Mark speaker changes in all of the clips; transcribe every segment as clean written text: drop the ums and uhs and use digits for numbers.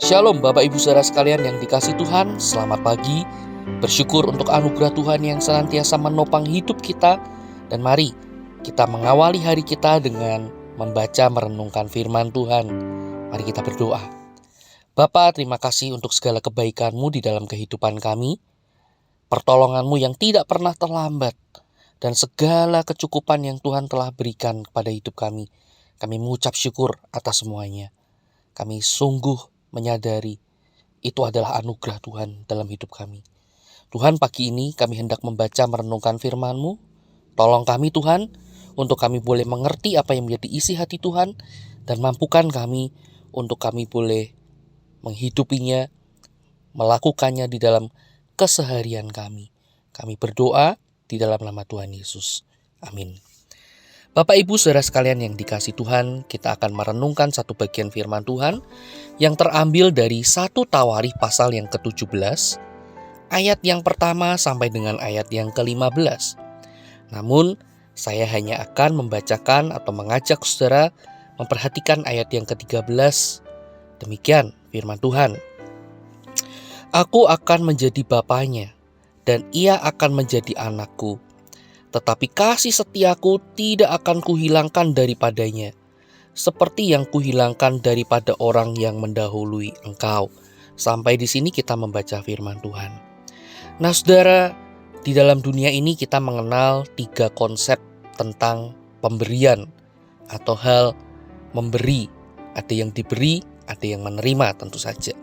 Speaker 1: Shalom Bapak Ibu Saudara sekalian yang dikasihi Tuhan, selamat pagi. Bersyukur untuk anugerah Tuhan yang senantiasa menopang hidup kita. Dan mari kita mengawali hari kita dengan membaca merenungkan firman Tuhan. Mari kita berdoa. Bapa, terima kasih untuk segala kebaikan-Mu di dalam kehidupan kami, pertolongan-Mu yang tidak pernah terlambat, dan segala kecukupan yang Tuhan telah berikan kepada hidup kami. Kami mengucap syukur atas semuanya. Kami sungguh menyadari itu adalah anugerah Tuhan dalam hidup kami. Tuhan, pagi ini kami hendak membaca merenungkan firman-Mu. Tolong kami Tuhan, untuk kami boleh mengerti apa yang menjadi isi hati Tuhan, dan mampukan kami untuk kami boleh menghidupinya, melakukannya di dalam keseharian kami. Kami berdoa di dalam nama Tuhan Yesus. Amin. Bapak Ibu Saudara sekalian yang dikasihi Tuhan, kita akan merenungkan satu bagian firman Tuhan yang terambil dari 1 Tawarikh pasal yang ke-17, ayat yang pertama sampai dengan ayat yang ke-15. Namun, saya hanya akan membacakan atau mengajak saudara memperhatikan ayat yang ke-13. Demikian firman Tuhan. Aku akan menjadi bapanya, dan ia akan menjadi anakku. Tetapi kasih setiaku tidak akan kuhilangkan daripadanya, seperti yang kuhilangkan daripada orang yang mendahului engkau. Sampai di sini kita membaca firman Tuhan. Nah saudara, di dalam dunia ini kita mengenal 3 konsep tentang pemberian atau hal memberi. Ada yang diberi, ada yang menerima tentu saja.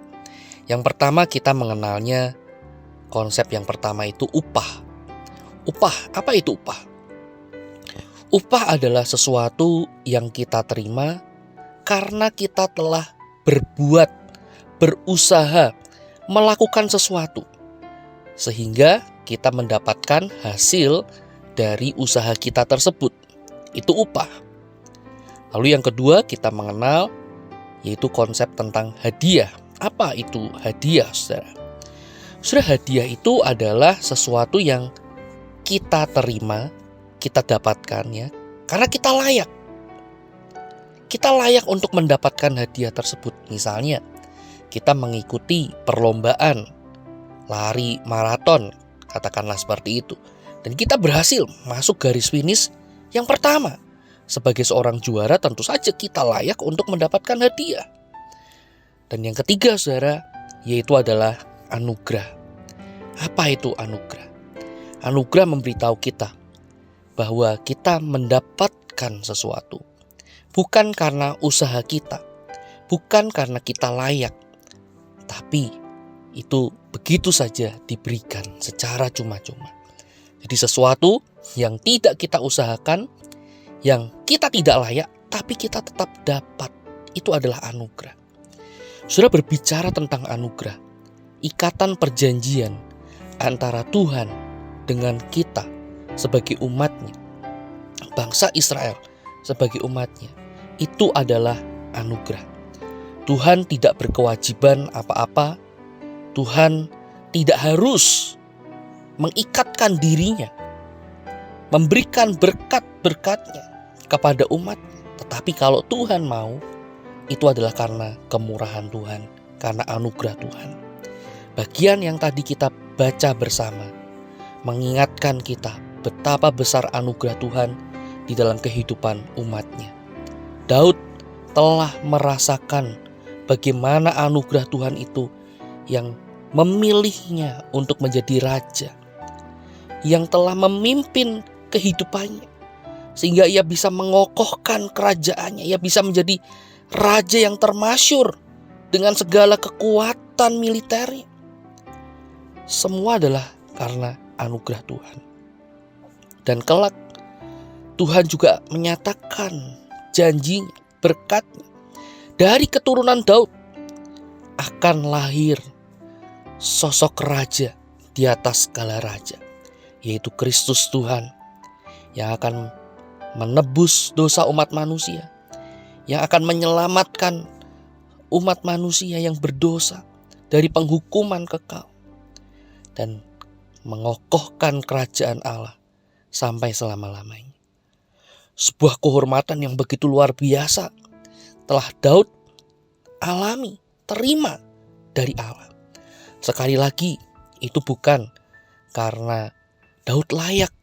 Speaker 1: Yang pertama kita mengenalnya, konsep yang pertama itu upah. Upah, apa itu upah? Upah adalah sesuatu yang kita terima karena kita telah berbuat, berusaha, melakukan sesuatu, sehingga kita mendapatkan hasil dari usaha kita tersebut. Itu upah. Lalu yang kedua kita mengenal yaitu konsep tentang hadiah. Apa itu hadiah, saudara? Saudara, hadiah itu adalah sesuatu yang kita terima, kita dapatkan ya, karena kita layak. Kita layak untuk mendapatkan hadiah tersebut. Misalnya, kita mengikuti perlombaan lari maraton, katakanlah seperti itu. Dan kita berhasil masuk garis finish yang pertama. Sebagai seorang juara tentu saja kita layak untuk mendapatkan hadiah. Dan yang ketiga saudara, yaitu adalah anugerah. Apa itu anugerah? Anugerah memberitahu kita bahwa kita mendapatkan sesuatu bukan karena usaha kita, bukan karena kita layak, tapi itu begitu saja diberikan secara cuma-cuma. Jadi sesuatu yang tidak kita usahakan, yang kita tidak layak, tapi kita tetap dapat, itu adalah anugerah. Sudah berbicara tentang anugerah, ikatan perjanjian antara Tuhan dengan kita sebagai umatnya, bangsa Israel sebagai umatnya, itu adalah anugerah. Tuhan tidak berkewajiban apa-apa. Tuhan tidak harus mengikatkan dirinya, memberikan berkat-berkatnya kepada umat. Tetapi kalau Tuhan mau, itu adalah karena kemurahan Tuhan, karena anugerah Tuhan. Bagian yang tadi kita baca bersama mengingatkan kita betapa besar anugerah Tuhan di dalam kehidupan umatnya. Daud telah merasakan bagaimana anugerah Tuhan itu yang memilihnya untuk menjadi raja, yang telah memimpin kehidupannya, sehingga ia bisa mengokohkan kerajaannya, ia bisa menjadi raja yang termasyur dengan segala kekuatan militernya. Semua adalah karena anugerah Tuhan. Dan kelak Tuhan juga menyatakan janjinya, berkatnya. Dari keturunan Daud akan lahir sosok raja di atas segala raja, yaitu Kristus Tuhan, yang akan menebus dosa umat manusia, yang akan menyelamatkan umat manusia yang berdosa dari penghukuman kekal, dan mengokohkan kerajaan Allah sampai selama-lamanya. Sebuah kehormatan yang begitu luar biasa telah Daud alami, terima dari Allah. Sekali lagi, itu bukan karena Daud layak,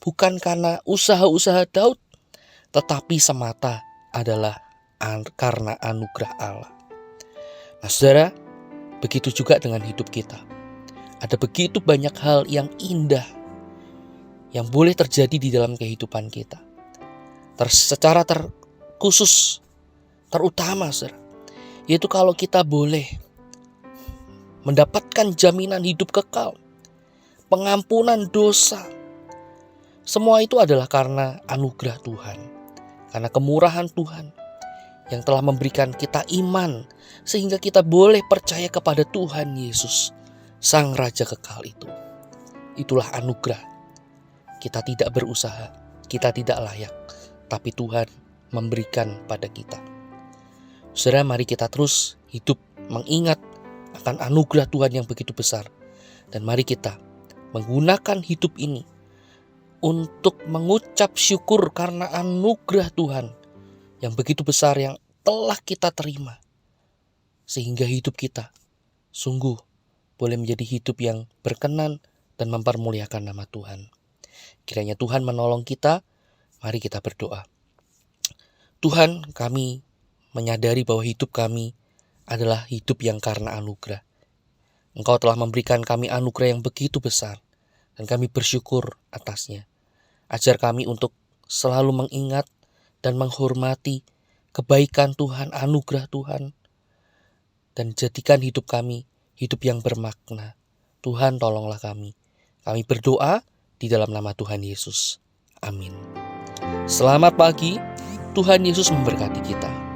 Speaker 1: bukan karena usaha-usaha Daud, tetapi semata adalah karena anugerah Allah. Nah saudara, begitu juga dengan hidup kita. Ada begitu banyak hal yang indah yang boleh terjadi di dalam kehidupan kita. Secara terkhusus, terutama saudara, yaitu kalau kita boleh mendapatkan jaminan hidup kekal, pengampunan dosa. Semua itu adalah karena anugerah Tuhan, karena kemurahan Tuhan yang telah memberikan kita iman, sehingga kita boleh percaya kepada Tuhan Yesus, Sang Raja kekal itu. Itulah anugerah. Kita tidak berusaha, kita tidak layak, tapi Tuhan memberikan pada kita. Saudara, mari kita terus hidup mengingat akan anugerah Tuhan yang begitu besar. Dan mari kita menggunakan hidup ini untuk mengucap syukur karena anugerah Tuhan yang begitu besar yang telah kita terima. Sehingga hidup kita sungguh boleh menjadi hidup yang berkenan dan mempermuliakan nama Tuhan. Kiranya Tuhan menolong kita. Mari kita berdoa. Tuhan, kami menyadari bahwa hidup kami adalah hidup yang karena anugerah. Engkau telah memberikan kami anugerah yang begitu besar, dan kami bersyukur atasnya. Ajar kami untuk selalu mengingat dan menghormati kebaikan Tuhan, anugerah Tuhan, dan jadikan hidup kami hidup yang bermakna. Tuhan, tolonglah kami. Kami berdoa di dalam nama Tuhan Yesus. Amin. Selamat pagi, Tuhan Yesus memberkati kita.